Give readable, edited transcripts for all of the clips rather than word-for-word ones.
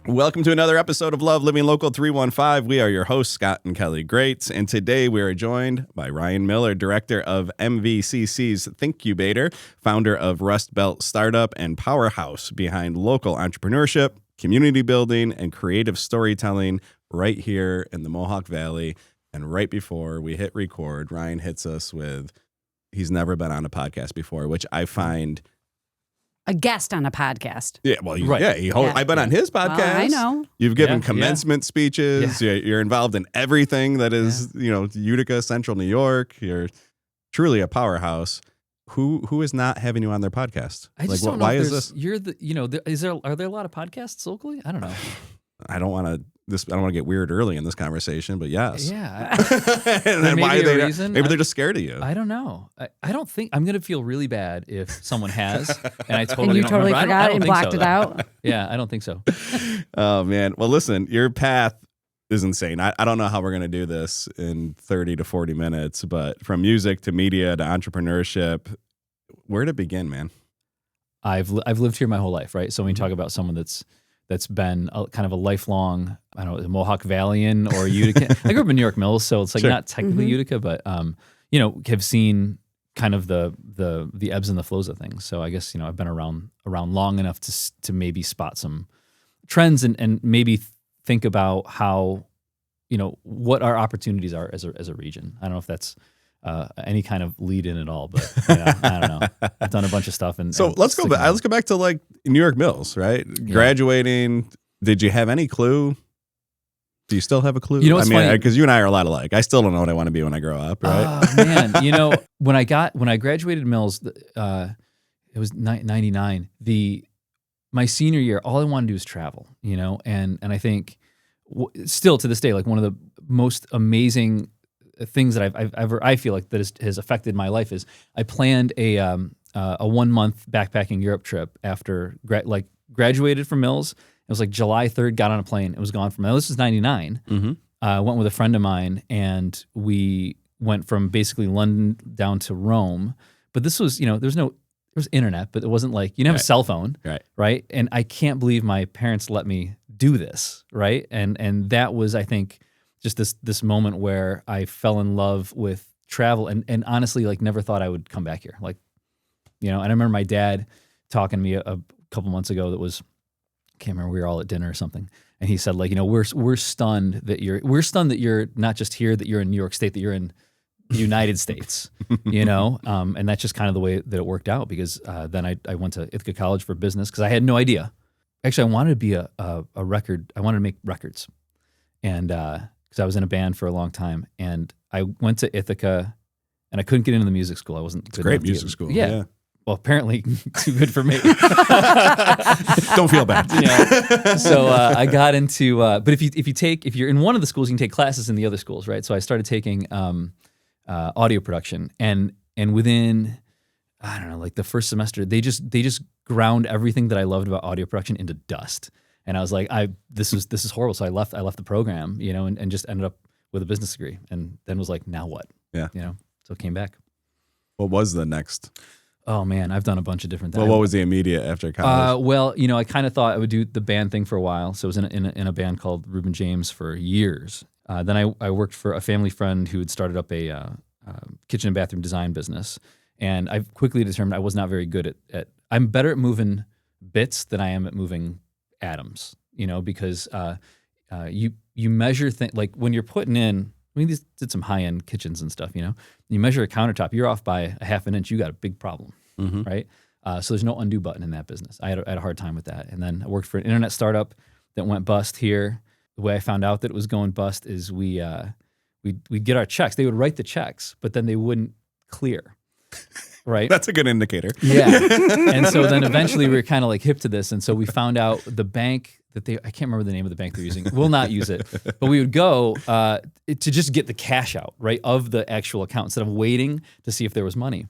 Welcome to another episode of Love Living Local 315. We are your hosts, Scott and Kelly Greats, and today we are joined by Ryan Miller, director of MVCC's Thincubator, founder of Rust Belt Startup and powerhouse behind local entrepreneurship, community building, and creative storytelling right here in the Mohawk Valley. And right before we hit record, Ryan hits us with, he's never been on a podcast before, which I find... A guest on a podcast. Yeah, well, Right. I've been on his podcast. I know. You've given Yeah, commencement speeches. Yeah. You're involved in everything that is, Utica, Central New York. You're truly a powerhouse. Who is not having you on their podcast? I just don't know. Why If is there's- this? You're the. Are there a lot of podcasts locally? I don't know. I don't want to get weird early in this conversation, but yes. Yeah. And then why maybe a they? reason. Maybe they're just scared of you. I don't know. I don't think I'm gonna feel really bad if someone has, and I totally And you don't totally remember. forgot I it don't and think blocked so, it though. out. Yeah, I don't think so. Oh man. Well, listen, your path is insane. I don't know how we're gonna do this in 30 to 40 minutes, but from music to media to entrepreneurship, where to begin, man? I've lived here my whole life, right? So when you talk about someone that's been kind of a lifelong, I don't know, Mohawk Valleyan or Utica. I grew up in New York Mills, so it's like Sure. not technically Utica, but have seen kind of the ebbs and the flows of things. So I guess I've been around long enough to maybe spot some trends and maybe think about how what our opportunities are as a region. I don't know if that's any kind of lead in at all, but I don't know. I've done a bunch of stuff, and Let's go back. Let's go back to like New York Mills, right? Yeah. Graduating. Did you have any clue? Do you still have a clue? You know what's funny? Because you and I are a lot alike. I still don't know what I want to be when I grow up, right? Oh man, when I graduated Mills, it was 99. My senior year, all I wanted to do was travel, and I think still to this day, like one of the most amazing things that I've ever, I feel like that has affected my life is I planned a 1 month backpacking Europe trip after graduated from Mills. It was like July 3rd, got on a plane. It was gone from, this was 99. Mm-hmm. Went with a friend of mine and we went from basically London down to Rome. But this was, there was internet, but it wasn't like, you didn't have a cell phone. Right. And I can't believe my parents let me do this. Right. And that was, I think, just this moment where I fell in love with travel and honestly, like never thought I would come back here. Like, and I remember my dad talking to me a couple months ago I can't remember, we were all at dinner or something. And he said like, we're stunned that you're not just here, that you're in New York State, that you're in the United States, and that's just kind of the way that it worked out because then I went to Ithaca College for business because I had no idea. Actually, I wanted to be a record. I wanted to make records. And, because I was in a band for a long time, and I went to Ithaca, and I couldn't get into the music school. I wasn't good. It's a great enough to music get- school. Yeah. Well, apparently too good for me. Don't feel bad. So I got into, but if you're in one of the schools, you can take classes in the other schools, right? So I started taking audio production, and within, I don't know, like the first semester, they just ground everything that I loved about audio production into dust. And I was like, this is horrible. So I left the program, and just ended up with a business degree. And then was like, now what? Yeah. So I came back. What was the next? Oh man, I've done a bunch of different things. Well, what was the immediate after college? I kind of thought I would do the band thing for a while. So I was in a band called Reuben James for years. Then I worked for a family friend who had started up a kitchen and bathroom design business. And I quickly determined I was not very good at I'm better at moving bits than I am at moving atoms, because you measure things like when you're putting in, these did some high end kitchens and stuff, you measure a countertop, you're off by a half an inch, you got a big problem, right? So there's no undo button in that business. I had a hard time with that. And then I worked for an internet startup that went bust here. The way I found out that it was going bust is we'd get our checks. They would write the checks, but then they wouldn't clear. Right. That's a good indicator. Yeah. And so then eventually we were kind of like hip to this. And so we found out the bank that I can't remember the name of the bank they're using. We'll not use it. But we would go to just get the cash out, right, of the actual account instead of waiting to see if there was money.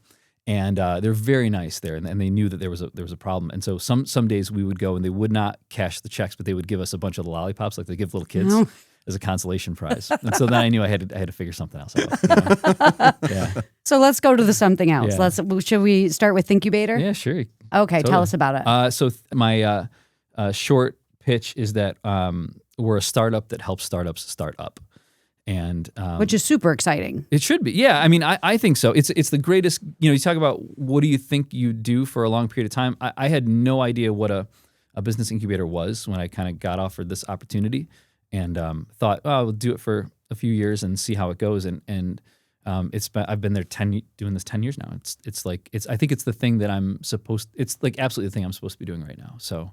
And they're very nice there. And they knew that there was a problem. And so some days we would go and they would not cash the checks, but they would give us a bunch of the lollipops like they give little kids. No. As a consolation prize. And so then I knew I had to figure something else out. Yeah. So let's go to the something else. Yeah. Should we start with Thincubator? Yeah, sure. Okay, Totally. tell us about it. So my short pitch is that we're a startup that helps startups start up. And which is super exciting. It should be. Yeah. I mean, I think so. It's the greatest, you talk about what do you think you do for a long period of time. I had no idea what a business incubator was when I kind of got offered this opportunity and thought, oh, I'll do it for a few years and see how it goes. And I've been there doing this 10 years now. I think it's the thing that it's like absolutely the thing I'm supposed to be doing right now. So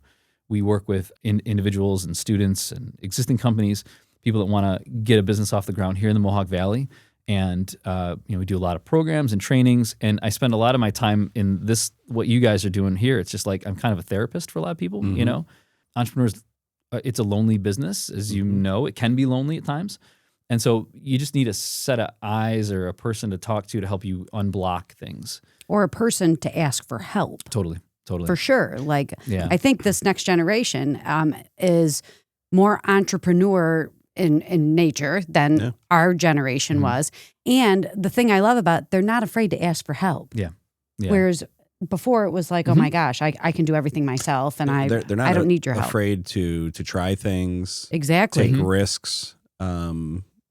we work with individuals and students and existing companies, people that want to get a business off the ground here in the Mohawk Valley. And, we do a lot of programs and trainings, and I spend a lot of my time in this, what you guys are doing here. It's just like, I'm kind of a therapist for a lot of people, Entrepreneurs, it's a lonely business, as you know, it can be lonely at times. And so you just need a set of eyes or a person to talk to help you unblock things. Or a person to ask for help. Totally. For sure. Like, I think this next generation is more entrepreneur in nature than our generation was. And the thing I love about it, they're not afraid to ask for help. Yeah. Whereas before it was like, oh my gosh, I can do everything myself and I don't need your help. Afraid to try things. Exactly. Take risks.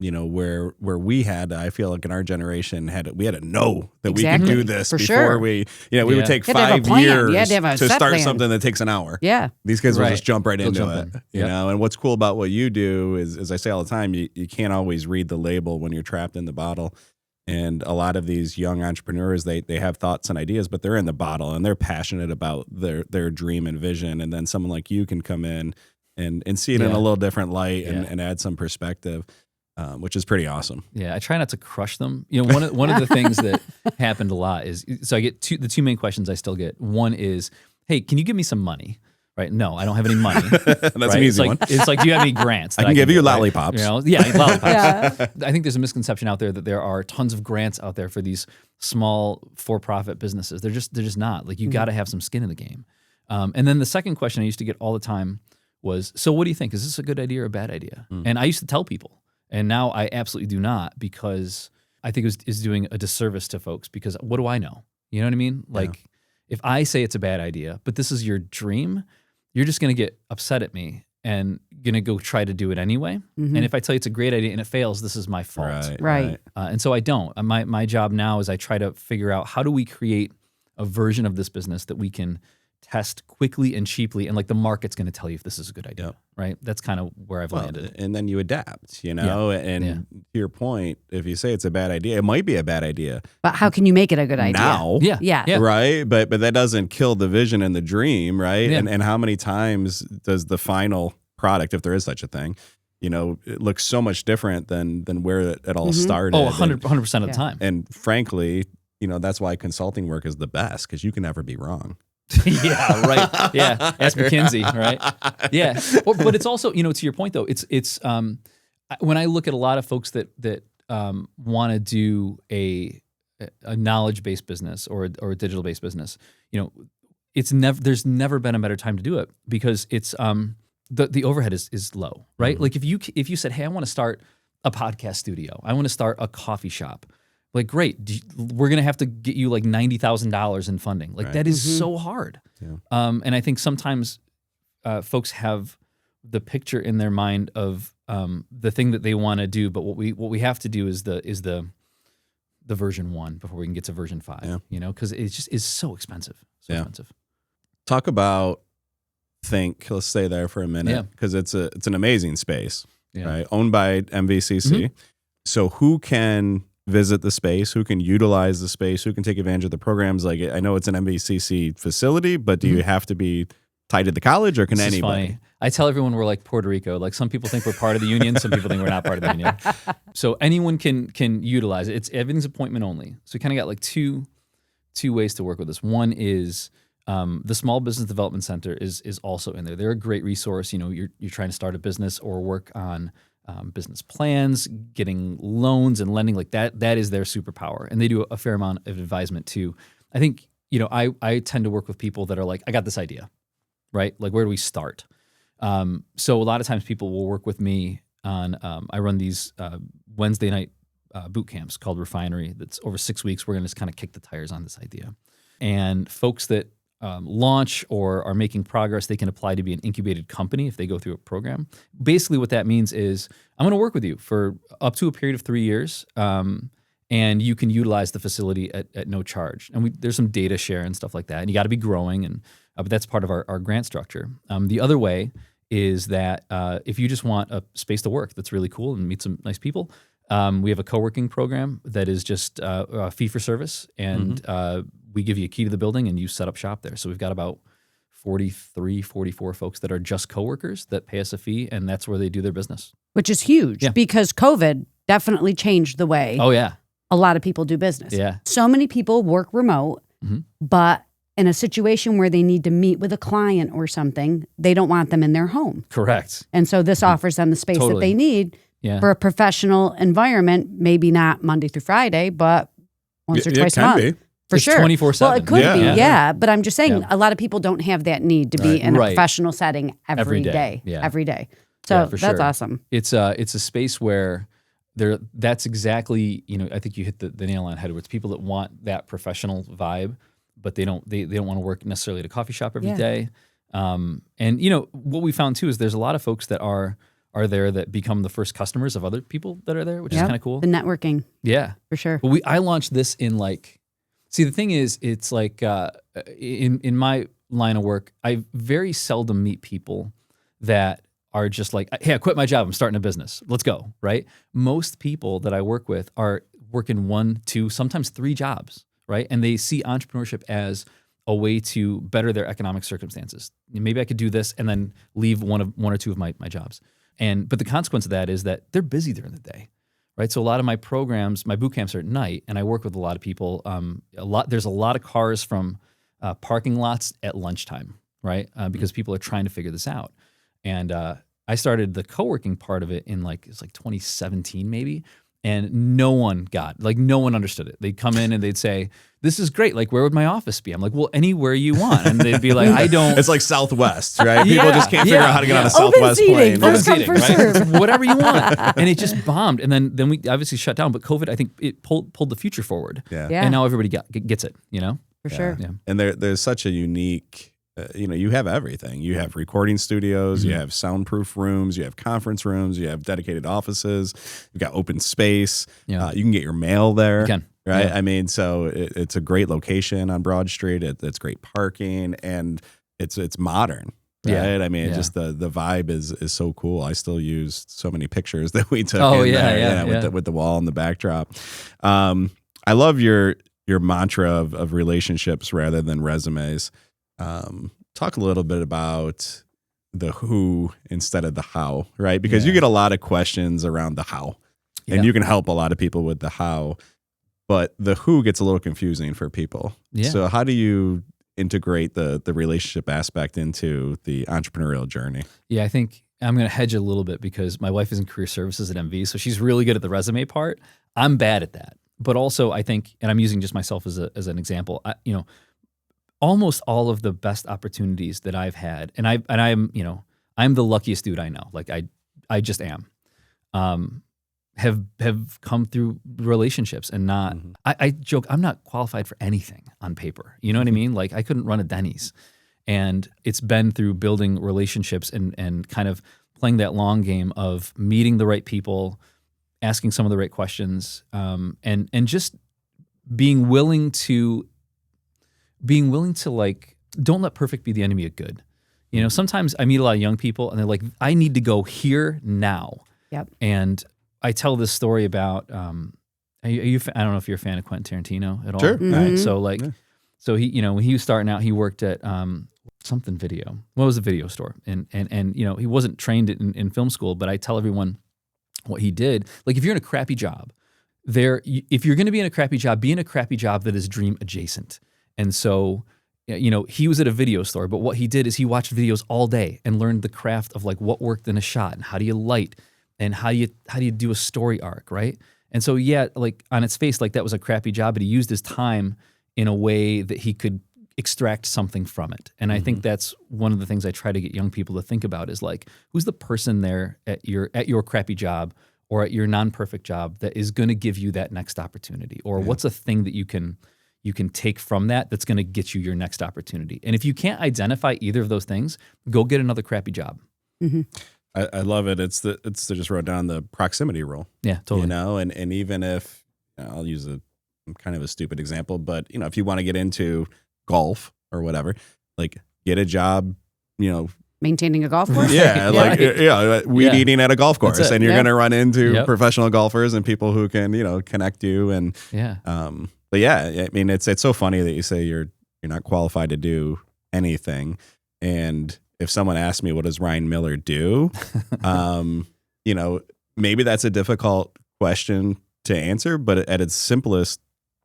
Where we had, I feel like in our generation we had to know that we could do this before we would take 5 years to start something that takes an hour. Yeah. These kids will just jump right into it, you know? And what's cool about what you do is, as I say all the time, you can't always read the label when you're trapped in the bottle. And a lot of these young entrepreneurs, they have thoughts and ideas, but they're in the bottle and they're passionate about their dream and vision. And then someone like you can come in and see it in a little different light and add some perspective. Which is pretty awesome. Yeah, I try not to crush them. One of the things that happened a lot is, so I get the two main questions I still get. One is, hey, can you give me some money? Right? No, I don't have any money. That's an easy one. It's like, do you have any grants? I can give you lollipops. Right? Lollipops. I think there's a misconception out there that there are tons of grants out there for these small for-profit businesses. They're just not. Like, you got to have some skin in the game. And then the second question I used to get all the time was, so what do you think? Is this a good idea or a bad idea? And I used to tell people. And now I absolutely do not, because I think it is doing a disservice to folks, because what do I know? You know what I mean? Like, if I say it's a bad idea, but this is your dream, you're just going to get upset at me and going to go try to do it anyway. And if I tell you it's a great idea and it fails, this is my fault. Right. And so I don't. My job now is I try to figure out, how do we create a version of this business that we can test quickly and cheaply, and like the market's going to tell you if this is a good idea, right? That's kind of where I've landed. And then you adapt, and to your point, if you say it's a bad idea, it might be a bad idea. But how can you make it a good idea? Now, right? But that doesn't kill the vision and the dream, right? Yeah. And how many times does the final product, if there is such a thing, it looks so much different than where it all started. Oh, 100% of the time. And frankly, that's why consulting work is the best, because you can never be wrong. Yeah, right. Yeah, ask McKinsey, right? Yeah, but it's also, to your point though, it's when I look at a lot of folks that want to do a knowledge-based business or a digital-based business, there's never been a better time to do it, because it's the overhead is low, right? Like if you said, hey, I want to start a podcast studio, I want to start a coffee shop. Like, great, we're going to have to get you like $90,000 in funding. Like, that is so hard. Yeah. And I think sometimes folks have the picture in their mind of the thing that they want to do, but what we have to do is the version 1 before we can get to version 5. Because it just is so expensive. Expensive. Talk about Thinc. Let's stay there for a minute, because it's an amazing space, right? Owned by MVCC. So who can visit the space, who can utilize the space, who can take advantage of the programs? Like, I know it's an MVCC facility, but do you have to be tied to the college, or can this anybody? Is funny. I tell everyone we're like Puerto Rico. Like, some people think we're part of the union, some people think we're not part of the union. So anyone can utilize it. Everything's appointment only. So we kind of got like two ways to work with this. One is the Small Business Development Center is also in there. They're a great resource. You're trying to start a business or work on business plans, getting loans and lending, like that is their superpower. And they do a fair amount of advisement too. I think, I tend to work with people that are like, I got this idea, right? Like, where do we start? So a lot of times people will work with me on, I run these Wednesday night boot camps called Refinery. That's over 6 weeks. We're going to just kind of kick the tires on this idea. And folks that launch or are making progress, they can apply to be an incubated company if they go through a program. Basically, what that means is I'm going to work with you for up to a period of 3 years, and you can utilize the facility at no charge. And there's some data share and stuff like that, and you got to be growing, and but that's part of our grant structure. The other way is that if you just want a space to work that's really cool and meet some nice people, we have a co-working program that is just a fee for service, and we give you a key to the building and you set up shop there. So we've got about 43, 44 folks that are just coworkers that pay us a fee, and that's where they do their business. Which is huge because COVID definitely changed the way a lot of people do business. Yeah. So many people work remote, but in a situation where they need to meet with a client or something, they don't want them in their home. Correct. And so this offers them the space that they need for a professional environment, maybe not Monday through Friday, but once or twice a month. For it's sure. 24/7. Well, it could be, but I'm just saying a lot of people don't have that need to be in a professional setting every day. Every day. So that's awesome. It's a space where that's exactly, I think you hit the nail on the head. It's people that want that professional vibe, but they don't want to work necessarily at a coffee shop every day. And what we found too is there's a lot of folks that are there that become the first customers of other people that are there, which is kind of cool. The networking. Yeah. For sure. But I launched this in see, the thing is, it's like in my line of work, I very seldom meet people that are just like, hey, I quit my job, I'm starting a business. Let's go, right? Most people that I work with are working 1, 2, sometimes 3 jobs, right? And they see entrepreneurship as a way to better their economic circumstances. Maybe I could do this and then leave one or two of my jobs. But the consequence of that is that they're busy during the day. Right, so a lot of my programs, my boot camps are at night, and I work with a lot of people. There's a lot of cars from parking lots at lunchtime, right? Because people are trying to figure this out. And I started the co-working part of it in it's 2017 maybe, and no one understood it. They'd come in and they'd say, "This is great. Where would my office be?" I'm like, "Well, anywhere you want." And they'd be like, "I don't." It's like Southwest, right? People just can't figure out how to get on a Southwest plane. Open seating, right? Whatever you want. And it just bombed. And then we obviously shut down. But COVID, I think it pulled the future forward. Yeah. And now everybody gets it. For sure. Yeah. And there's such a unique. You have everything. You have recording studios, you have soundproof rooms, you have conference rooms, you have dedicated offices, you've got open space. You can get your mail there. You can. Right. Yeah. I mean, so it's a great location on Broad Street. It's great parking, and it's modern. Right. Yeah. I mean, just the vibe is so cool. I still use so many pictures that we took with the wall and the backdrop. I love your mantra of relationships rather than resumes. Talk a little bit about the who instead of the how, right? Because you get a lot of questions around the how, and you can help a lot of people with the how, but the who gets a little confusing for people. Yeah. So how do you integrate the relationship aspect into the entrepreneurial journey? Yeah, I think I'm going to hedge a little bit because my wife is in career services at MV, so she's really good at the resume part. I'm bad at that. But also I think, and I'm using just myself as an example, almost all of the best opportunities that I've had, and I'm the luckiest dude I know. I just am. Have come through relationships and not. I joke, I'm not qualified for anything on paper. You know what I mean? I couldn't run a Denny's, and it's been through building relationships and kind of playing that long game of meeting the right people, asking some of the right questions, and just being willing to don't let perfect be the enemy of good. Sometimes I meet a lot of young people and they're like, I need to go here now. Yep. And I tell this story about, I don't know if you're a fan of Quentin Tarantino at all. Sure. Right? So so he, when he was starting out, he worked at something video. What was a video store? And he wasn't trained in film school, but I tell everyone what he did. If you're in a crappy job, if you're going to be in a crappy job, be in a crappy job that is dream adjacent. And so, he was at a video store, but what he did is he watched videos all day and learned the craft of what worked in a shot and how do you light and how do you do a story arc, right? And so, on its face, that was a crappy job, but he used his time in a way that he could extract something from it. And I think that's one of the things I try to get young people to think about is who's the person there at your crappy job or at your non-perfect job that is going to give you that next opportunity, or what's a thing that you can you can take from that's going to get you your next opportunity. And if you can't identify either of those things, go get another crappy job. Mm-hmm. I love it. It's just wrote down the proximity rule. Yeah, totally. You know, and even if I'll use a kind of a stupid example, but you know, if you want to get into golf or whatever, like get a job, you know, maintaining a golf course. Weed eating at a golf course, and you're going to run into professional golfers and people who can, you know, connect you. And but yeah, I mean, it's so funny that you say you're not qualified to do anything. And if someone asks me, what does Ryan Miller do? You know, maybe that's a difficult question to answer, but at its simplest,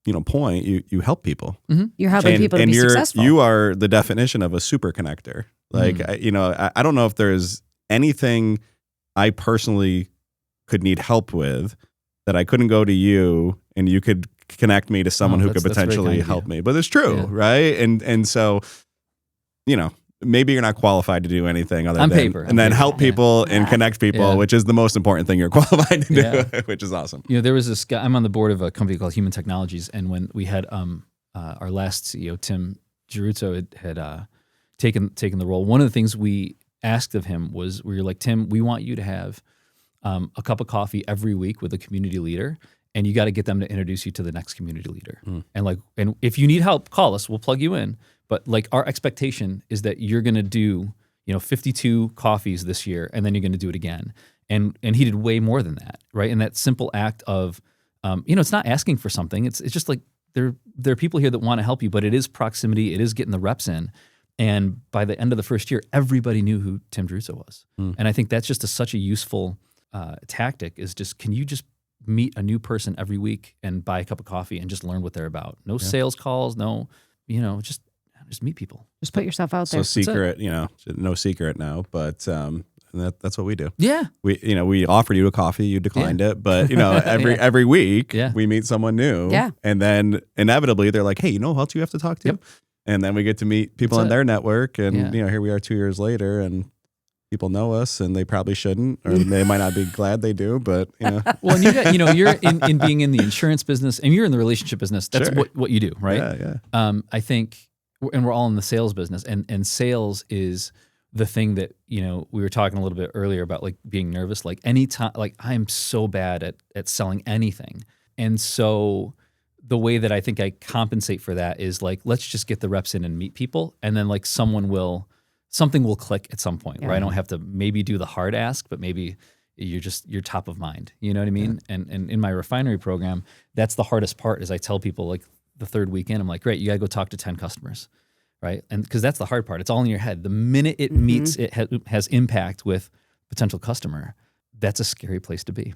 you know, point, you help people. Mm-hmm. You're helping people to be successful. You are the definition of a super connector. Like, I don't know if there's anything I personally could need help with that I couldn't go to you and you could connect me to someone who could potentially help me. But it's true, right? And so, you know, maybe you're not qualified to do anything other than help people and connect people, which is the most important thing you're qualified to do, which is awesome. You know, there was this guy, I'm on the board of a company called Human Technologies, and when we had our last CEO, Tim Giaruzzo, had taken the role, one of the things we asked of him was, we were like, Tim, we want you to have a cup of coffee every week with a community leader, and you got to get them to introduce you to the next community leader. And if you need help, call us, we'll plug you in. But like, our expectation is that you're going to do, 52 coffees this year, and then you're going to do it again. And he did way more than that, right? And that simple act of, it's not asking for something. It's just like, there are people here that want to help you, but it is proximity. It is getting the reps in. And by the end of the first year, everybody knew who Tim Giaruzzo was. And I think that's just such a useful tactic, is just, can you just meet a new person every week and buy a cup of coffee and just learn what they're about? No sales calls, no, just meet people. Just put yourself out there. So secret, no secret now, but that's what we do. Yeah. We offered you a coffee, you declined it, but every week we meet someone new. Yeah. And then inevitably they're like, hey, who else you have to talk to? Yep. And then we get to meet people in their network, and here we are 2 years later, and people know us, and they probably shouldn't, or they might not be glad they do, but Well, and you got, you're in being in the insurance business, and you're in the relationship business. That's what you do, right? Yeah. I think, and we're all in the sales business, and sales is the thing that, we were talking a little bit earlier about, like, being nervous. Like, anytime, like, I'm so bad at selling anything, and so the way that I think I compensate for that is, like, let's just get the reps in and meet people, and then, like, something will click at some point where I don't have to maybe do the hard ask, but maybe you're top of mind. You know what I mean? Yeah. And in my refinery program, that's the hardest part, is I tell people, like, the third weekend, I'm like, great, you got to go talk to 10 customers, right? And because that's the hard part. It's all in your head. The minute it meets, it has impact with potential customer, that's a scary place to be.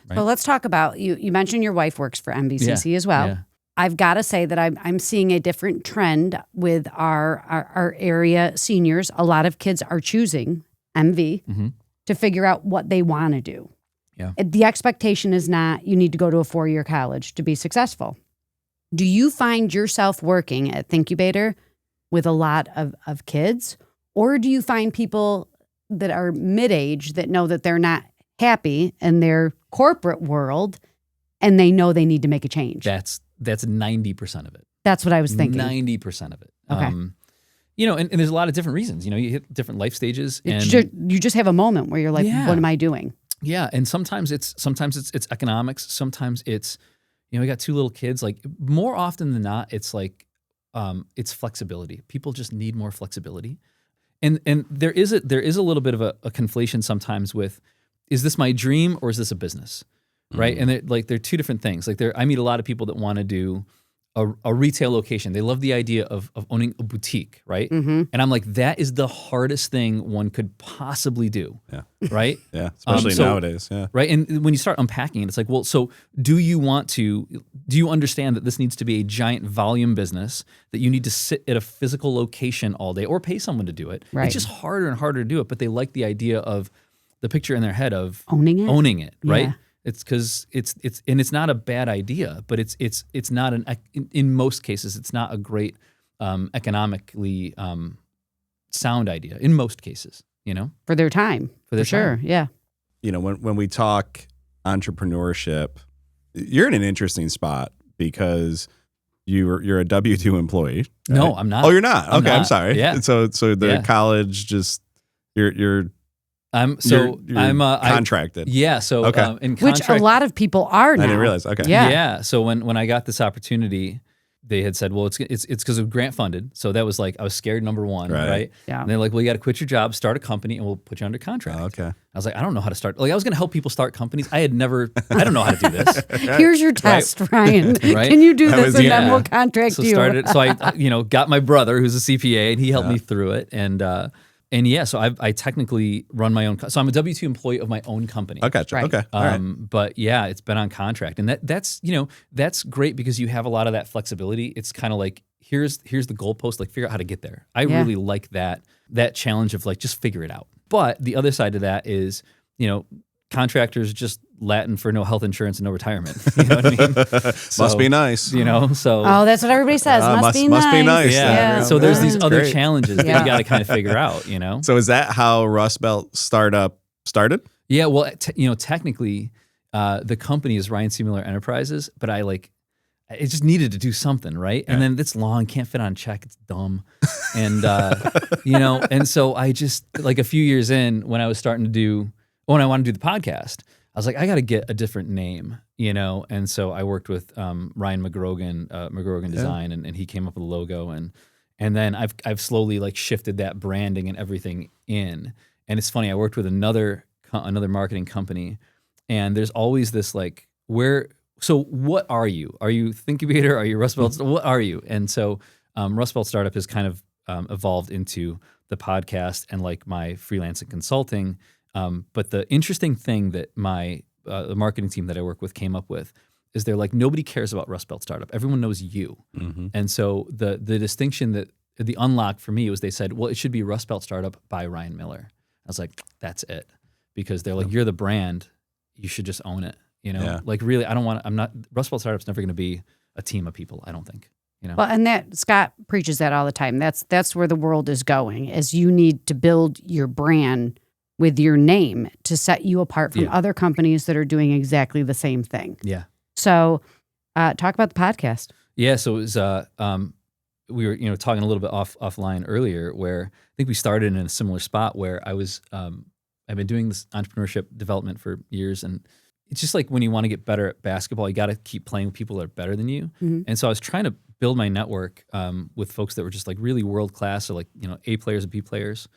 Right? Well, let's talk about, you mentioned your wife works for MVCC as well. Yeah. I've got to say that I'm seeing a different trend with our area seniors. A lot of kids are choosing MV to figure out what they want to do. Yeah. The expectation is not, you need to go to a 4-year college to be successful. Do you find yourself working at Thincubator with a lot of kids, or do you find people that are mid-age that know that they're not happy in their corporate world and they know they need to make a change? That's 90% of it. That's what I was thinking. 90% of it. Okay. And there's a lot of different reasons. You hit different life stages, and you just have a moment where you're like, what am I doing? Yeah, and sometimes it's economics. Sometimes it's, we got 2 little kids. Like, more often than not, it's like it's flexibility. People just need more flexibility, and there is a little bit of a conflation sometimes with, is this my dream or is this a business? Right. And they're 2 different things. Like, I meet a lot of people that want to do a retail location. They love the idea of owning a boutique. Right. And I'm like, that is the hardest thing one could possibly do. Yeah. Right. Yeah. Especially nowadays. Yeah. Right. And when you start unpacking it, it's like, well, so do you understand that this needs to be a giant volume business, that you need to sit at a physical location all day or pay someone to do it? Right. It's just harder and harder to do it. But they like the idea of the picture in their head of owning it. Right. Yeah. It's because it's not a bad idea, but it's not in most cases, it's not a great economically sound idea in most cases, for their time, for sure. Time. Yeah. When we talk entrepreneurship, you're in an interesting spot because you're a W-2 employee. Right? No, I'm not. Oh, you're not. Okay, I'm sorry. Yeah. So the college just you're contracted. Yeah. So in contract, which a lot of people are now. I didn't realize. Okay. Yeah. So when I got this opportunity, they had said, well, it's because of grant funded. So that was like, I was scared, number one, right? Yeah. And they're like, well, you got to quit your job, start a company, and we'll put you under contract. Okay. I was like, I don't know how to start. Like, I was going to help people start companies. I don't know how to do this. Here's your test, Ryan. Right? Can you do this, and then we'll contract you. So I, got my brother who's a CPA, and he helped me through it. And yeah, so I technically run my own. So I'm a W-2 employee of my own company. Okay, right. Okay. All right. But yeah, it's been on contract, and that's great because you have a lot of that flexibility. It's kind of like here's the goalpost, like figure out how to get there. I really like that challenge of like just figure it out. But the other side of that is, contractors just Latin for no health insurance and no retirement. You know what I mean? Must be nice. So oh, that's what everybody says. Must be nice. Yeah. So there's these other challenges that you got to kind of figure out. So is that how Rust Belt startup started? Yeah. Well, technically, the company is Ryan C. Miller Enterprises, but it just needed to do something, right? And then it's long, can't fit on a check, it's dumb. And, and so I just, like a few years in, when I was starting to do, when I wanted to do the podcast, I was like, I got to get a different name, And so I worked with Ryan McGrogan Design, and he came up with a logo. And then I've slowly like shifted that branding and everything in. And it's funny, I worked with another marketing company, and there's always this like, so what are you? Are you Thincubator? Are you Rust Belt? What are you? And so Rust Belt Startup has kind of evolved into the podcast and like my freelance and consulting. But the interesting thing that the marketing team that I work with came up with is they're like, nobody cares about Rust Belt Startup. Everyone knows you. Mm-hmm. And so the distinction the unlock for me was they said, well, it should be Rust Belt Startup by Ryan Miller. I was like, that's it. Because they're like, you're the brand. You should just own it. Like really, Rust Belt Startup's never going to be a team of people, I don't think. Well, and that Scott preaches that all the time. That's where the world is going, is you need to build your brand with your name to set you apart from other companies that are doing exactly the same thing. Yeah. So talk about the podcast. Yeah. So it was, we were, talking a little bit offline earlier, where I think we started in a similar spot where I was, I've been doing this entrepreneurship development for years, and it's just like when you want to get better at basketball, you got to keep playing with people that are better than you. Mm-hmm. And so I was trying to build my network with folks that were just like really world-class, or like, A players and B players.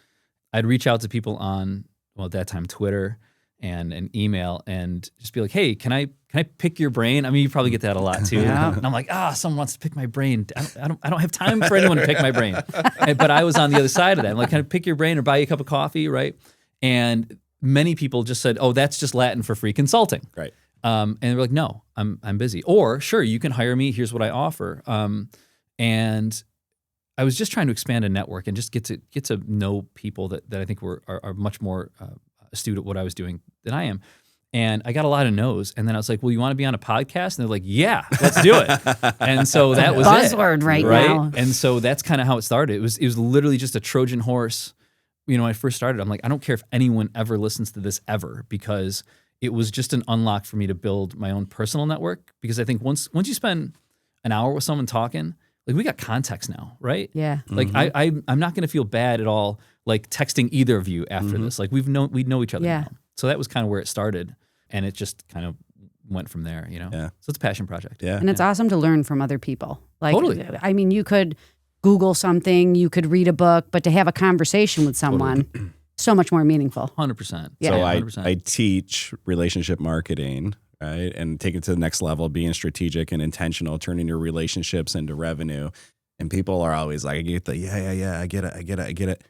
I'd reach out to people on, at that time, Twitter and an email, and just be like, hey, can I pick your brain? I mean, you probably get that a lot too. Yeah. And I'm like, someone wants to pick my brain. I don't have time for anyone to pick my brain. But I was on the other side of that. I'm like, can I pick your brain or buy you a cup of coffee, right? And many people just said, oh, that's just Latin for free consulting. Right. And they're like, no, I'm busy. Or sure, you can hire me. Here's what I offer. And I was just trying to expand a network and just get to know people that I think are much more astute at what I was doing than I am. And I got a lot of no's. And then I was like, well, you want to be on a podcast? And they're like, yeah, let's do it. And so that was buzzword right now. And so that's kind of how it started. It was literally just a Trojan horse. When I first started, I'm like, I don't care if anyone ever listens to this ever, because it was just an unlock for me to build my own personal network. Because I think once you spend an hour with someone talking, like, we got context now, right? Yeah. Like I'm not going to feel bad at all, like texting either of you after this. Like we know each other now. So that was kind of where it started, and it just kind of went from there. Yeah. So it's a passion project. Yeah. And it's awesome to learn from other people. Like, totally. I mean, you could Google something, you could read a book, but to have a conversation with someone, so much more meaningful. 100%. Yeah. So I teach relationship marketing, right? And take it to the next level, being strategic and intentional, turning your relationships into revenue. And people are always like, I get the, I get it.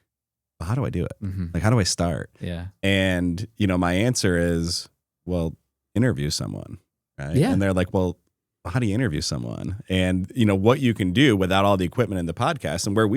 But how do I do it? Mm-hmm. Like, how do I start? Yeah. And, my answer is, well, interview someone, right? Yeah. And they're like, well, how do you interview someone? And, what you can do without all the equipment in the podcast, and where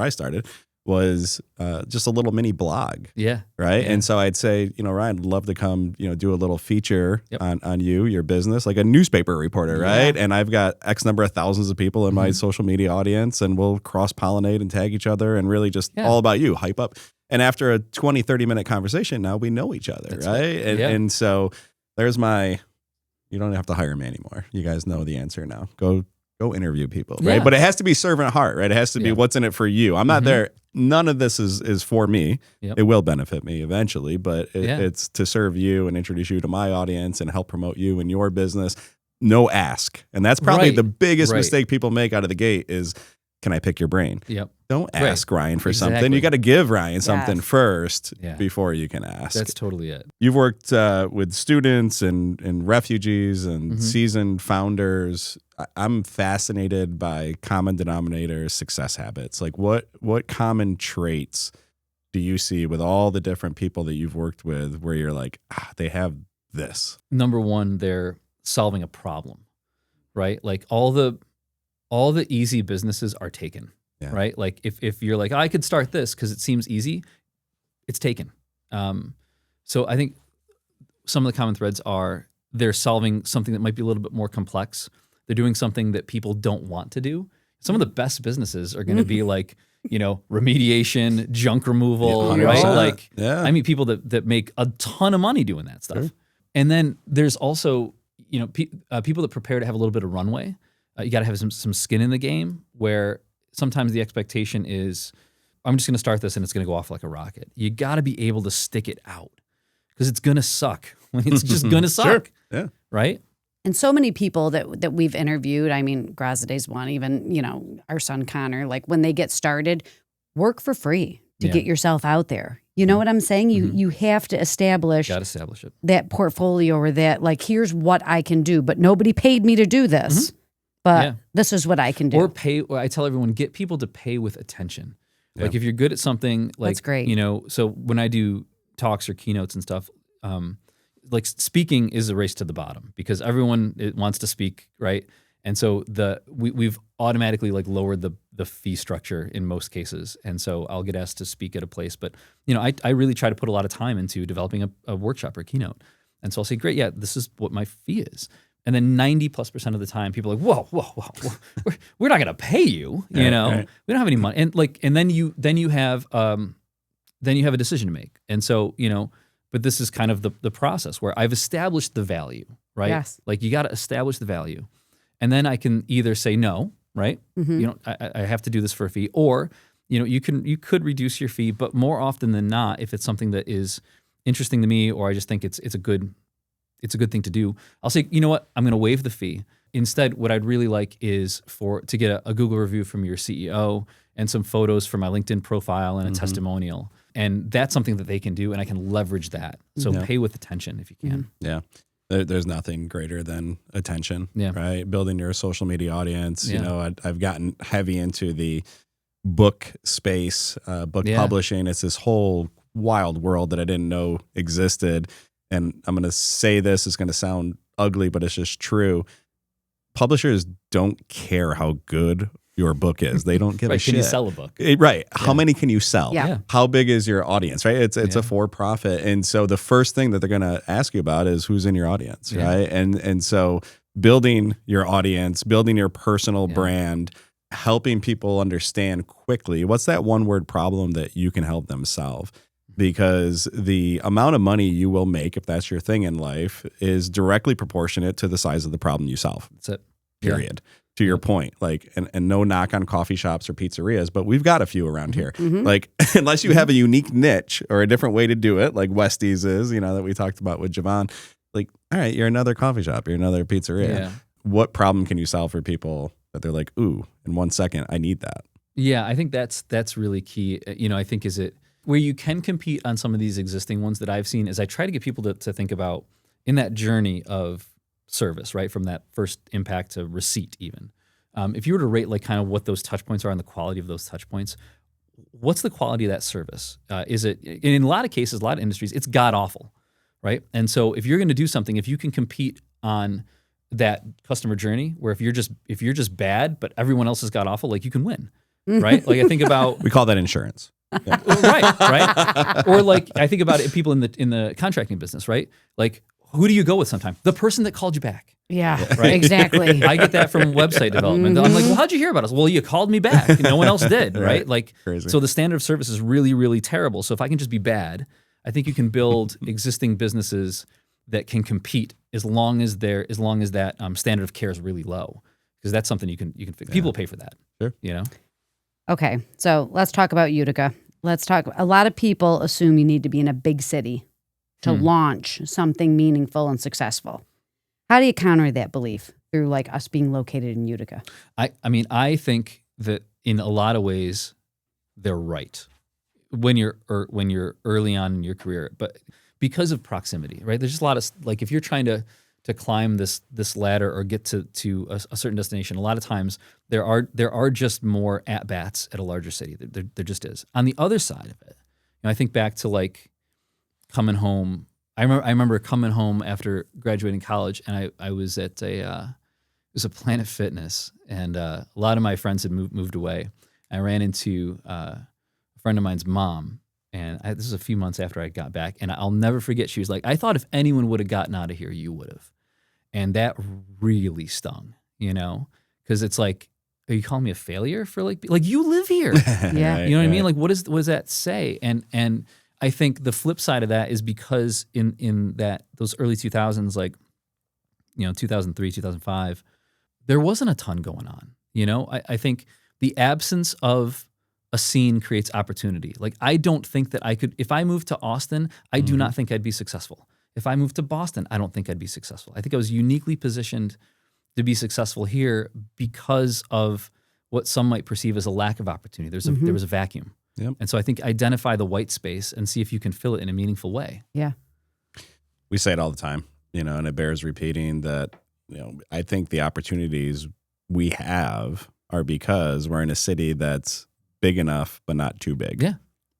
I started was just a little mini blog. Yeah. Right. Yeah. And so I'd say, Ryan, I'd love to come, do a little feature on you, your business, like a newspaper reporter. Right. And I've got X number of thousands of people in my social media audience, and we'll cross pollinate and tag each other, and really just all about you, hype up. And after a 20, 30-minute conversation, now we know each other. That's right. And so there's you don't have to hire me anymore. You guys know the answer now. Go go interview people, right? But it has to be servant heart, right? It has to be what's in it for you. I'm not there. None of this is for me. It will benefit me eventually, but it's to serve you and introduce you to my audience and help promote you and your business. No ask. And that's probably the biggest mistake people make out of the gate is, can I pick your brain? Don't ask Ryan for something. You got to give Ryan something first before you can ask. That's totally it. You've worked with students and refugees and seasoned founders. I'm fascinated by common denominator success habits. Like what common traits do you see with all the different people that you've worked with where you're like, they have this? Number one, they're solving a problem, right? Like all the easy businesses are taken, right? Like if you're like, I could start this because it seems easy, it's taken. So I think some of the common threads are they're solving something that might be a little bit more complex. They're doing something that people don't want to do. Some of the best businesses are going to be like, remediation, junk removal, right? Like, I meet people that make a ton of money doing that stuff. And then there's also, people that prepare to have a little bit of runway. You got to have some skin in the game where sometimes the expectation is, I'm just going to start this and it's going to go off like a rocket. You got to be able to stick it out because it's going to suck. It's just going to suck. Right? And so many people that we've interviewed, I mean, Grazaday's one, even, our son Connor, like when they get started, work for free to get yourself out there. You know what I'm saying? You have to establish it. That portfolio or that, like, here's what I can do, but nobody paid me to do this. But this is what I can do. Or I tell everyone, get people to pay with attention. Like if you're good at something, like, that's great. So when I do talks or keynotes and stuff, like speaking is a race to the bottom because everyone wants to speak, right? And so we've automatically like lowered the fee structure in most cases. And so I'll get asked to speak at a place, but I really try to put a lot of time into developing a workshop or keynote. And so I'll say, great, this is what my fee is. And then 90+% of the time, people are like, whoa, we're not going to pay you. We don't have any money. And then you have a decision to make. And so but this is kind of the process where I've established the value, right? Yes. Like you got to establish the value, and then I can either say no, right? I have to do this for a fee, or you could reduce your fee, but more often than not, if it's something that is interesting to me, or I just think it's a good thing to do, I'll say, you know what, I'm going to waive the fee. Instead, what I'd really like is to get a Google review from your CEO and some photos for my LinkedIn profile and a testimonial. And that's something that they can do, and I can leverage that. So pay with attention if you can. Yeah. There's nothing greater than attention, right? Building your social media audience. I've gotten heavy into the book space, book publishing. It's this whole wild world that I didn't know existed. And I'm going to say this, it's going to sound ugly, but it's just true. Publishers don't care how good your book is. They don't give a shit. Can you sell a book? Right. How many can you sell? Yeah. How big is your audience, right? It's a for-profit. And so the first thing that they're going to ask you about is who's in your audience, right? And so building your audience, building your personal brand, helping people understand quickly, what's that one-word problem that you can help them solve? Because the amount of money you will make, if that's your thing in life, is directly proportionate to the size of the problem you solve. That's it. Period. To your point, like, and no knock on coffee shops or pizzerias, but we've got a few around here. Like, unless you have a unique niche or a different way to do it, like Westie's is, that we talked about with Javon, like, all right, you're another coffee shop, you're another pizzeria. Yeah. What problem can you solve for people that they're like, ooh, in 1 second, I need that? Yeah, I think that's really key. I think is it where you can compete on some of these existing ones that I've seen is I try to get people to think about in that journey of service, right? From that first impact to receipt even. If you were to rate like kind of what those touch points are and the quality of those touch points, what's the quality of that service? Is it, in a lot of cases, a lot of industries, it's god awful, right? And so if you're going to do something, if you can compete on that customer journey where if you're just bad, but everyone else has god awful, like you can win, right? Like I think about, we call that insurance. Yeah. right. Or like I think about it, people in the contracting business, right? Like who do you go with sometimes? The person that called you back. Yeah, right? Exactly. I get that from website development. I'm like, well, how'd you hear about us? Well, you called me back. No one else did, right? Like, crazy. So the standard of service is really, really terrible. So if I can just be bad, I think you can build existing businesses that can compete as long as that standard of care is really low. because that's something you can fix. People pay for that. Sure. You know? Okay. So let's talk about Utica. A lot of people assume you need to be in a big city to launch something meaningful and successful. How do you counter that belief through like us being located in Utica? I mean, I think that in a lot of ways, they're right when you're early on in your career, but because of proximity, right? There's just a lot of like if you're trying to climb this ladder or get to a certain destination, a lot of times there are just more at bats at a larger city. There just is. On the other side of it, I think back to like coming home. I remember coming home after graduating college, and I was at it was a Planet Fitness, and a lot of my friends had moved away. I ran into a friend of mine's mom, and this was a few months after I got back, and I'll never forget. She was like, "I thought if anyone would have gotten out of here, you would have," and that really stung, because it's like, are you calling me a failure for like you live here? Yeah, you know what I mean? Like, what does that say? And I think the flip side of that is because in those early 2000s, like 2003, 2005, there wasn't a ton going on. I think the absence of a scene creates opportunity. Like, I don't think that I could, if I moved to Austin, I do not think I'd be successful. If I moved to Boston, I don't think I'd be successful. I think I was uniquely positioned to be successful here because of what some might perceive as a lack of opportunity. There was a vacuum. Yep. And so I think identify the white space and see if you can fill it in a meaningful way. Yeah. We say it all the time, and it bears repeating that, I think the opportunities we have are because we're in a city that's big enough, but not too big. Yeah.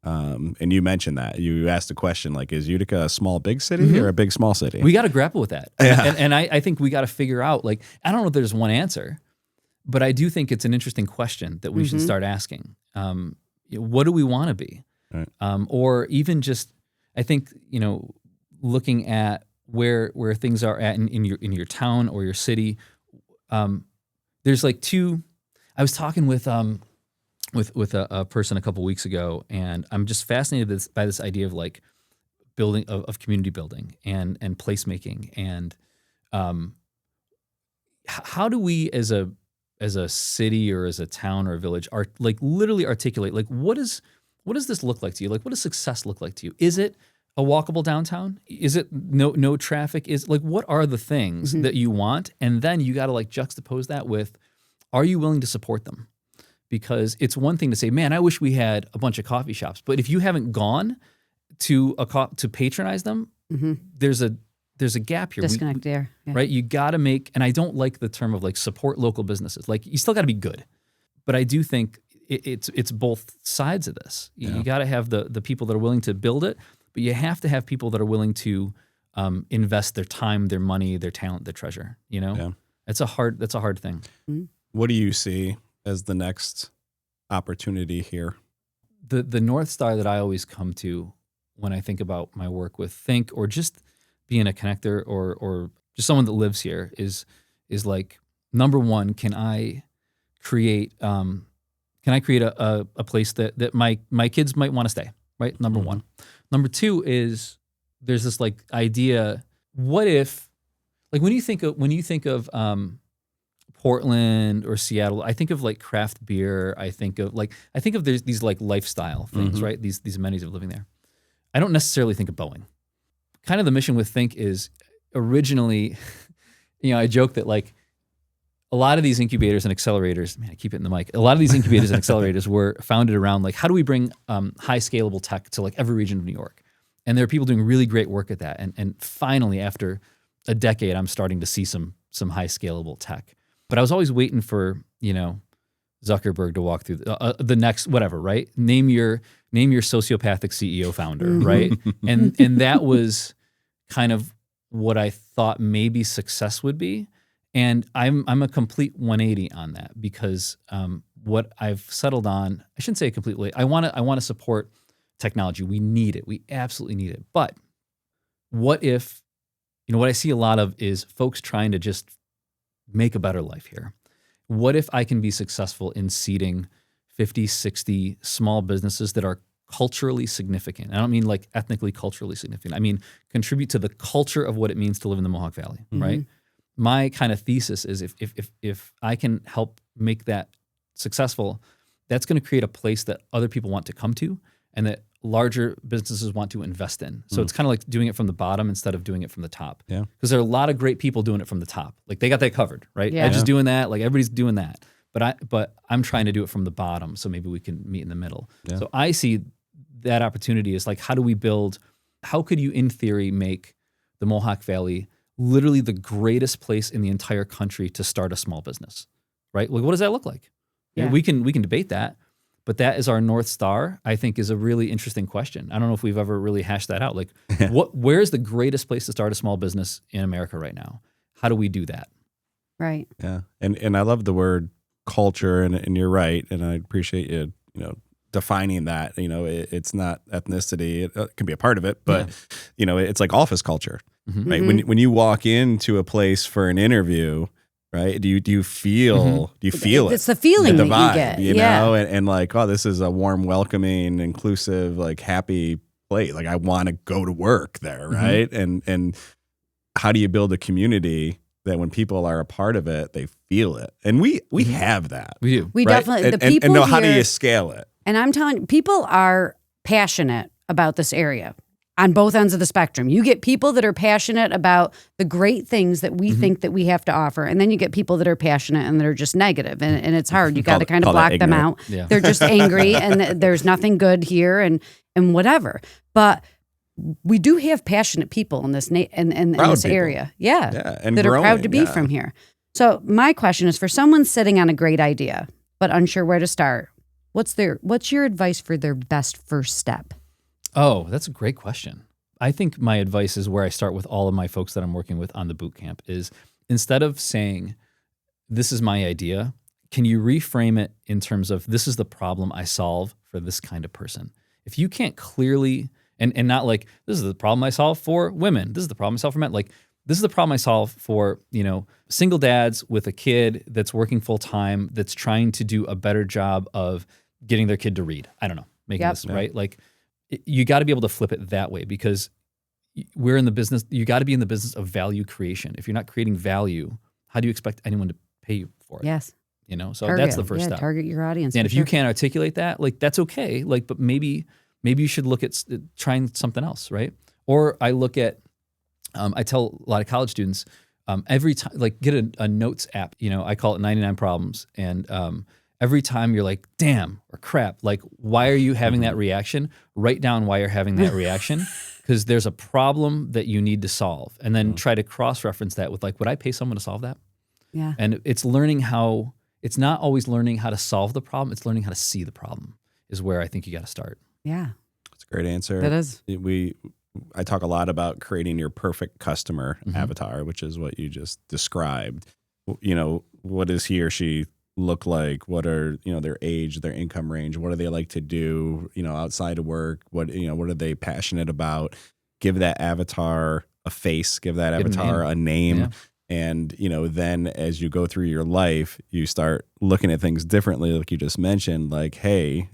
And you mentioned that. You asked a question like, is Utica a small, big city or a big, small city? We got to grapple with that. Yeah. And I think we got to figure out, like, I don't know if there's one answer, but I do think it's an interesting question that we should start asking. What do we want to be? Right. Or even just, I think, looking at where things are at in your town or your city. There's like I was talking with a person a couple weeks ago, and I'm just fascinated by this idea of like building of community building and placemaking, and how do we as a city or as a town or a village are like literally articulate like what does this look like to you? Like, what does success look like to you? Is it a walkable downtown? Is it no traffic? Is like, what are the things that you want? And then you got to like juxtapose that with, are you willing to support them? Because it's one thing to say, man, I wish we had a bunch of coffee shops, but if you haven't gone to patronize them, there's a gap here. Disconnect there. Yeah. Right? You got to make, and I don't like the term of like support local businesses. Like, you still got to be good. But I do think it's both sides of this. You got to have the people that are willing to build it, but you have to have people that are willing to invest their time, their money, their talent, their treasure. Yeah. That's a hard thing. Mm-hmm. What do you see as the next opportunity here? The North Star that I always come to when I think about my work with Thinc, or just being a connector or just someone that lives here is like, number one, can I create a place that my kids might want to stay, right? Number one. Number two is there's this like idea, what if, like when you think of Portland or Seattle, I think of like craft beer. I think of there's these like lifestyle things, right? These amenities of living there. I don't necessarily think of Boeing. Kind of the mission with Thinc is originally, I joke that like a lot of these incubators and accelerators, man, I keep hitting the mic. A lot of these incubators and accelerators were founded around like, how do we bring high scalable tech to like every region of New York? And there are people doing really great work at that. And finally, after a decade, I'm starting to see some high scalable tech. But I was always waiting for, Zuckerberg to walk through the next whatever, right? Name your sociopathic CEO founder, right? And that was kind of what I thought maybe success would be. And I'm a complete 180 on that, because what I've settled on, I shouldn't say completely. I want to support technology. We need it. We absolutely need it. But what if, what I see a lot of is folks trying to just make a better life here. What if I can be successful in seeding 50, 60 small businesses that are culturally significant? I don't mean like ethnically culturally significant. I mean, contribute to the culture of what it means to live in the Mohawk Valley, right? my kind of thesis is if I can help make that successful, that's going to create a place that other people want to come to and that larger businesses want to invest in. So it's kind of like doing it from the bottom instead of doing it from the top. Yeah. Because there are a lot of great people doing it from the top. Like they got that covered, right? Yeah. Edge is doing that. Like everybody's doing that. But I'm trying to do it from the bottom. So maybe we can meet in the middle. Yeah. So I see that opportunity is like, how could you in theory make the Mohawk Valley literally the greatest place in the entire country to start a small business, right? Like, what does that look like? Yeah. We can debate that, but that is our North Star, I think, is a really interesting question. I don't know if we've ever really hashed that out. Like, where's the greatest place to start a small business in America right now? How do we do that? Right. Yeah. And I love the word culture, and you're right. And I appreciate you defining that. It's not ethnicity. It can be a part of it, but it's like office culture, right? When you walk into a place for an interview, right? Do you feel it? It's the feeling the that vibe, you get. you know, and like, oh, this is a warm, welcoming, inclusive, like happy place. Like I want to go to work there, right? And how do you build a community that when people are a part of it, they feel it? And we have that. We do. We right? definitely, the and people know how do here- you scale it? And I'm telling you, people are passionate about this area on both ends of the spectrum. You get people that are passionate about the great things that we think that we have to offer. And then you get people that are passionate and that are just negative. And it's hard. You got to kind of block them out. Yeah. They're just angry and there's nothing good here and whatever. But we do have passionate people in this in this area. Yeah. And that growing, are proud to be from here. So my question is, for someone sitting on a great idea but unsure where to start, what's your advice for their best first step? Oh, that's a great question. I think my advice is where I start with all of my folks that I'm working with on the boot camp is, instead of saying, this is my idea, can you reframe it in terms of, this is the problem I solve for this kind of person? If you can't clearly, and not like, this is the problem I solve for women, this is the problem I solve for men, like, this is the problem I solve for, single dads with a kid that's working full time, that's trying to do a better job of getting their kid to read. I don't know, making this right. Like, you got to be able to flip it that way, because we're in the business. You got to be in the business of value creation. If you're not creating value, how do you expect anyone to pay you for it? Yes. So that's the first step. Target your audience. And if you can't articulate that, like, that's okay. Like, but maybe you should look at trying something else, right? Or I look at, I tell a lot of college students, every time, like, get a notes app. I call it 99 Problems, and every time you're like, damn or crap, like, why are you having that reaction? Write down why you're having that reaction, because there's a problem that you need to solve, and then try to cross-reference that with, like, would I pay someone to solve that? Yeah. And it's learning how. It's not always learning how to solve the problem. It's learning how to see the problem is where I think you got to start. Yeah. That's a great answer. That is. I talk a lot about creating your perfect customer avatar, which is what you just described. What does he or she look like? What are, their age, their income range? What do they like to do, outside of work? What are they passionate about? Give that avatar a face, give that avatar a name. Yeah. And, then as you go through your life, you start looking at things differently, like you just mentioned, like, hey,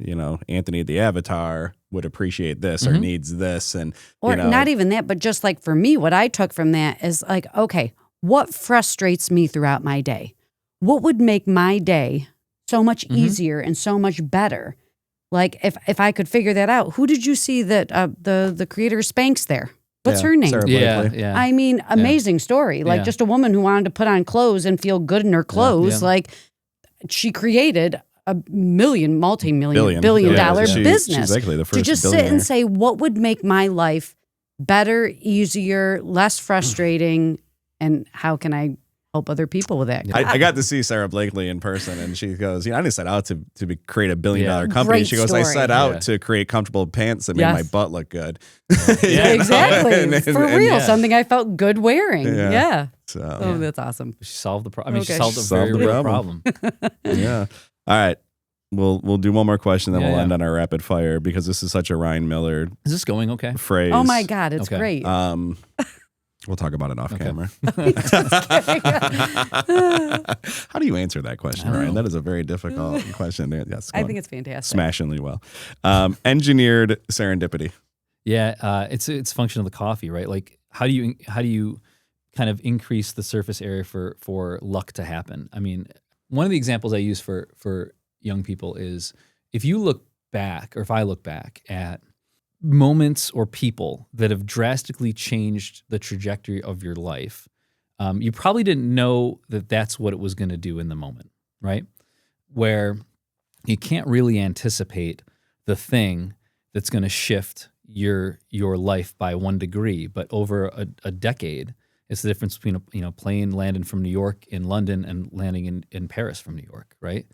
Anthony, the avatar, would appreciate this or needs this. And, or not even that, but just like for me, what I took from that is like, okay, what frustrates me throughout my day? What would make my day so much easier and so much better? Like if I could figure that out, who did you see that the creator of Spanx there? What's her name? Sarah Blakely. Yeah. I mean, amazing story. Like just a woman who wanted to put on clothes and feel good in her clothes. Yeah. Like she created a multi-million, billion-dollar business. She's likely the first to just sit and say, what would make my life better, easier, less frustrating, and how can I help other people with that? I got to see Sarah Blakely in person, and she goes, I didn't set out to create $1 billion company. Great she goes, story. I set out to create comfortable pants that made my butt look good. Exactly. For real. Something I felt good wearing. Yeah. So, that's awesome. She solved the problem. I mean, Okay. she solved a very real problem. Yeah. All right. We'll do one more question, then we'll end on our rapid fire, because this is such a Ryan Miller Is this going okay? phrase. Oh my God, it's Okay. great. We'll talk about it off camera. How do you answer that question, Ryan? That is a very difficult question. Yes, I think it's fantastic. smashingly well. Engineered serendipity. Yeah, it's a function of the coffee, right? Like, how do you kind of increase the surface area for luck to happen. I mean, one of the examples I use for young people is if you look back, or if I look back at moments or people that have drastically changed the trajectory of your life, you probably didn't know that that's what it was going to do in the moment, right? Where you can't really anticipate the thing that's going to shift your life by 1 degree, but over a decade, it's the difference between a plane landing from New York in London and landing in Paris from New York, right?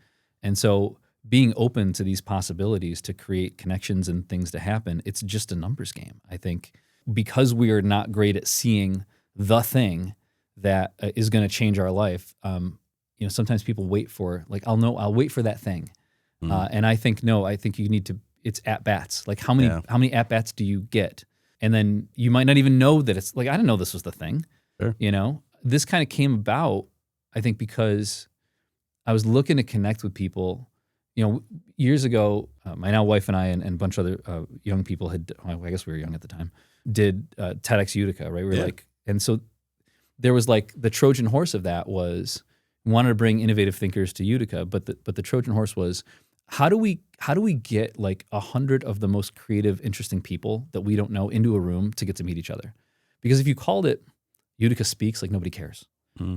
And so being open to these possibilities to create connections and things to happen, it's just a numbers game. I think because we are not great at seeing the thing that is going to change our life, sometimes people wait for, like, I'll wait for that thing. And I think you need to, it's at-bats. Like how many at-bats do you get? And then you might not even know that it's like, I didn't know this was the thing. Sure. This kind of came about, I think, because I was looking to connect with people. Years ago, my now wife and I and a bunch of other young people I guess we were young at the time, did TEDx Utica, right? We were and so there was like the Trojan horse of that was we wanted to bring innovative thinkers to Utica, but the Trojan horse was how do we get like 100 of the most creative, interesting people that we don't know into a room to get to meet each other? Because if you called it Utica Speaks, like nobody cares,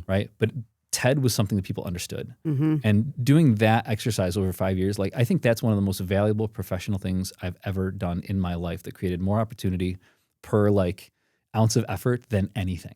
right? But TED was something that people understood. And doing that exercise over 5 years, like I think that's one of the most valuable professional things I've ever done in my life that created more opportunity per like ounce of effort than anything.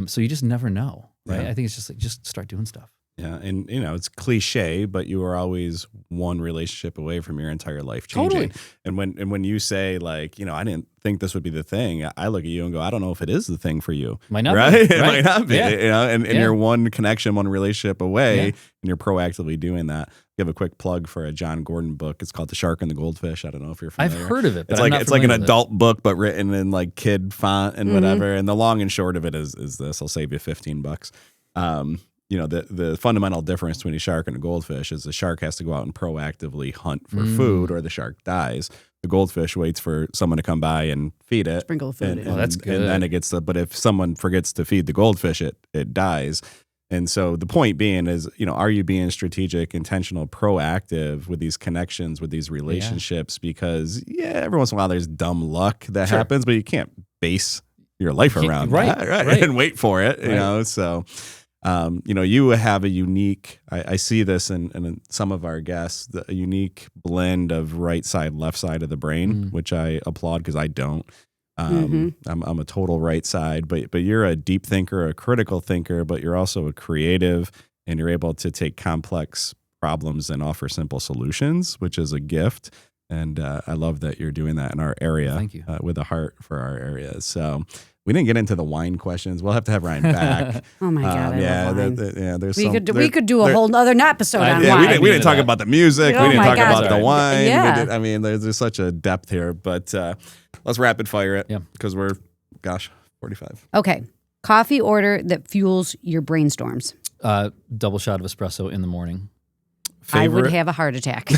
So you just never know, right? I think it's just like, just start doing stuff. Yeah. And it's cliche, but you are always one relationship away from your entire life changing. Totally. And when you say like, I didn't think this would be the thing, I look at you and go, I don't know if it is the thing for you. Might not right? be. It might not be. And Yeah. you're one connection, one relationship away, and you're proactively doing that. Give a quick plug for a John Gordon book. It's called The Shark and the Goldfish. I don't know if you're familiar. I've heard of it, but it's like an adult book, but written in like kid font and whatever. And the long and short of it is this. I'll save you $15. The fundamental difference between a shark and a goldfish is the shark has to go out and proactively hunt for food or the shark dies. The goldfish waits for someone to come by and feed it. Sprinkle food in. That's good. And then it gets but if someone forgets to feed the goldfish, it dies. And so the point being is, are you being strategic, intentional, proactive with these connections, with these relationships? Because every once in a while there's dumb luck that happens, but you can't base your life around that, right? And wait for it, so... you have a unique, I see this in some of our guests, a unique blend of right side, left side of the brain, which I applaud because I don't. I'm a total right side, but you're a deep thinker, a critical thinker, but you're also a creative, and you're able to take complex problems and offer simple solutions, which is a gift. And I love that you're doing that in our area. Thank you. With a heart for our area. So we didn't get into the wine questions. We'll have to have Ryan back. Oh my God! I love wine. There's we could do a whole other episode on wine. We didn't talk about the music. Oh we didn't talk God. about the wine. Yeah. There's such a depth here. But let's rapid fire it. Yeah. Because we're 45. Okay. Coffee order that fuels your brainstorms. Double shot of espresso in the morning. I would have a heart attack.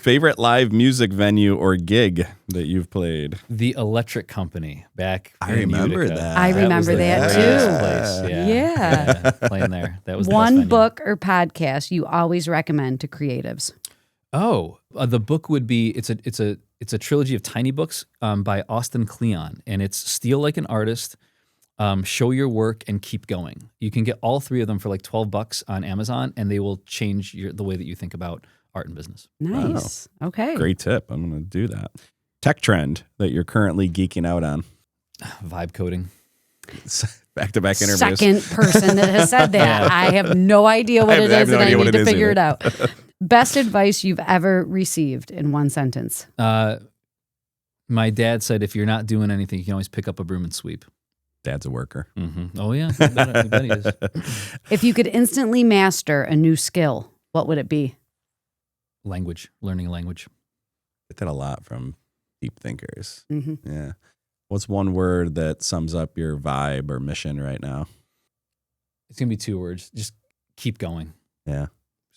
Favorite live music venue or gig that you've played? The Electric Company back I in remember Utica. that. I remember that Place. too. Yeah. Playing there. That was the best One venue. book or podcast you always recommend to creatives. Oh, the book would be it's a trilogy of tiny books by Austin Kleon, and it's Steal Like an Artist, Show Your Work, and Keep Going. You can get all three of them for like $12 on Amazon, and they will change the way that you think about art and business. Nice. Wow. Okay. Great tip. I'm going to do that. Tech trend that you're currently geeking out on. Vibe coding. Back-to-back interviews. Second person that has said that. Yeah. I have no idea what it is, and I need to figure either. it out. Best advice you've ever received in one sentence. My dad said, if you're not doing anything, you can always pick up a broom and sweep. Dad's a worker. Mm-hmm. Oh, yeah. I bet he is. If you could instantly master a new skill, what would it be? Language. Learning a language. Get that a lot from deep thinkers. Mm-hmm. Yeah. What's one word that sums up your vibe or mission right now? It's going to be 2 words. Just keep going. Yeah.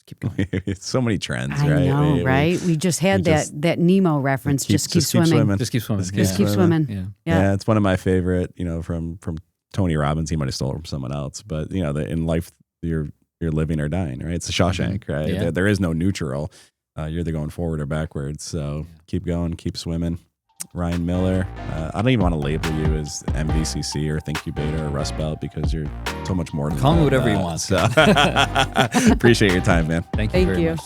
keep going. So many trends, I right? know, right? We just had that Nemo reference. Just keep swimming. Just keep swimming. Just keep swimming. Yeah, it's one of my favorite. From Tony Robbins. He might have stole it from someone else, but in life, you're living or dying, right? It's the Shawshank, right? Yeah. There is no neutral. You're either going forward or backwards. So keep going, keep swimming. Ryan Miller, I don't even want to label you as MVCC or Thincubator or Rust Belt because you're so much more than Call me whatever you want. So appreciate your time, man. Thank you very much.